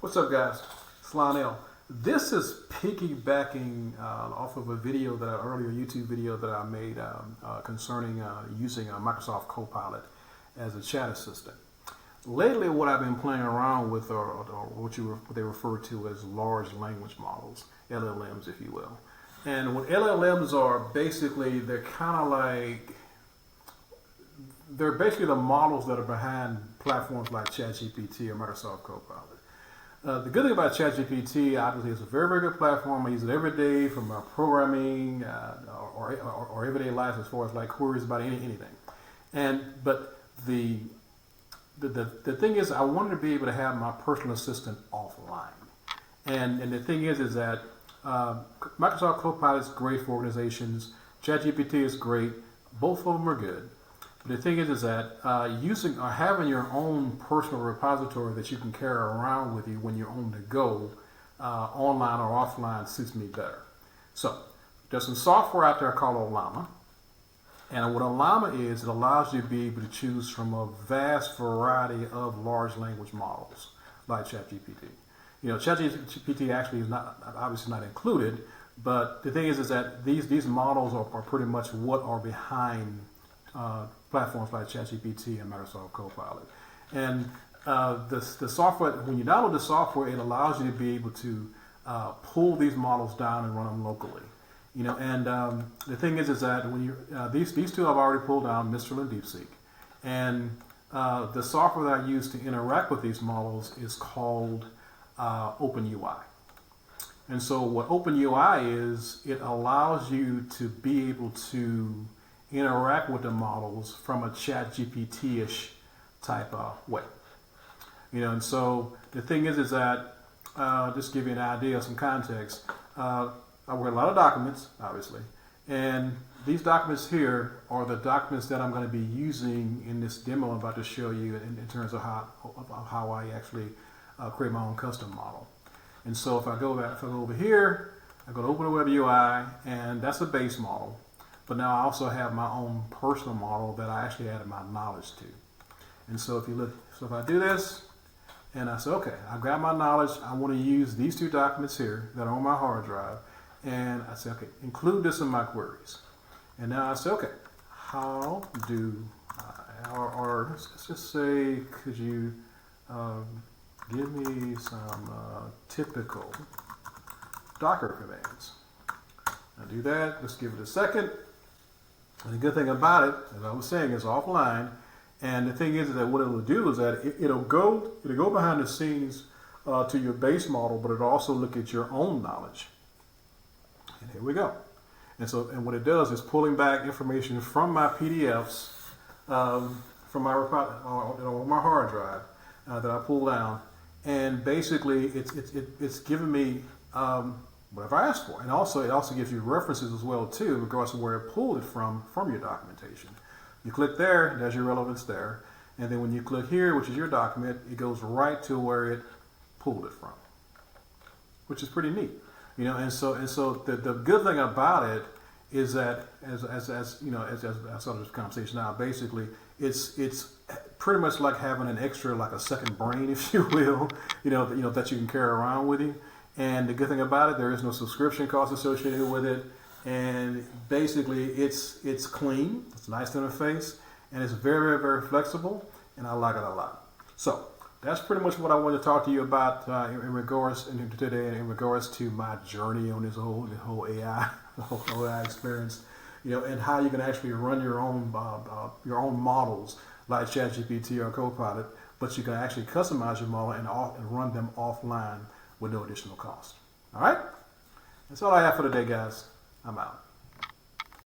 What's up, guys? It's Lionel. This is piggybacking off of a video earlier YouTube video that I made concerning using Microsoft Copilot as a chat assistant. Lately, what I've been playing around with are what they refer to as large language models, LLMs, if you will. And what LLMs are, basically, they're basically the models that are behind platforms like ChatGPT or Microsoft Copilot. The good thing about ChatGPT, obviously, it's a very, very good platform. I use it every day from programming or everyday life as far as like queries about anything. But the thing is, I wanted to be able to have my personal assistant offline. And the thing is that Microsoft Copilot is great for organizations. ChatGPT is great. Both of them are good. But the thing is that using or having your own personal repository that you can carry around with you when you're on the go, online or offline, suits me better. So there's some software out there called Llama. And what a Llama is, it allows you to be able to choose from a vast variety of large language models like ChatGPT. You know, ChatGPT actually is obviously not included, but the thing is that these models are pretty much what are behind platforms like ChatGPT and Microsoft Copilot. And the software, when you download the software, it allows you to be able to pull these models down and run them locally. You know, and the thing is that when you these two I've already pulled down, Mistral and DeepSeek, and the software that I use to interact with these models is called OpenUI. And so what OpenUI is, it allows you to be able to interact with the models from a ChatGPT-ish type of way. You know, and so the thing is that just to give you an idea of some context. I work a lot of documents, obviously, and these documents here are the documents that I'm going to be using in this demo I'm about to show you in terms of how I actually create my own custom model. And so if I go over here, I go to Open Web UI, and that's a base model. But now I also have my own personal model that I actually added my knowledge to. And so if you look, so if I do this, and I say, okay, I've got my knowledge. I want to use these two documents here that are on my hard drive. And I say, okay, include this in my queries. And now I say, okay, how do, or let's just say, could you give me some typical Docker commands? I'll do that. Let's give it a second. And the good thing about it, as I was saying, is offline. And the thing is that what it'll do is that it'll go behind the scenes to your base model, but it'll also look at your own knowledge. And here we go. And what it does is pulling back information from my PDFs, from my on my hard drive that I pull down, and basically it's giving me whatever I asked for. And also it also gives you references as well too, regardless of where it pulled it from your documentation. You click there, there's your relevance there, and then when you click here, which is your document, it goes right to where it pulled it from, which is pretty neat. You know, and so the good thing about it is that as you know, as I started this conversation now, basically it's pretty much like having an extra, like a second brain, if you will, you know that you can carry around with you. And the good thing about it, there is no subscription cost associated with it, and basically it's clean, it's a nice interface, and it's very, very, very flexible, and I like it a lot. So that's pretty much what I wanted to talk to you about in regards to my journey on this whole AI experience, you know, and how you can actually run your own models like ChatGPT or Copilot, but you can actually customize your model and run them offline with no additional cost. All right, that's all I have for today, guys. I'm out.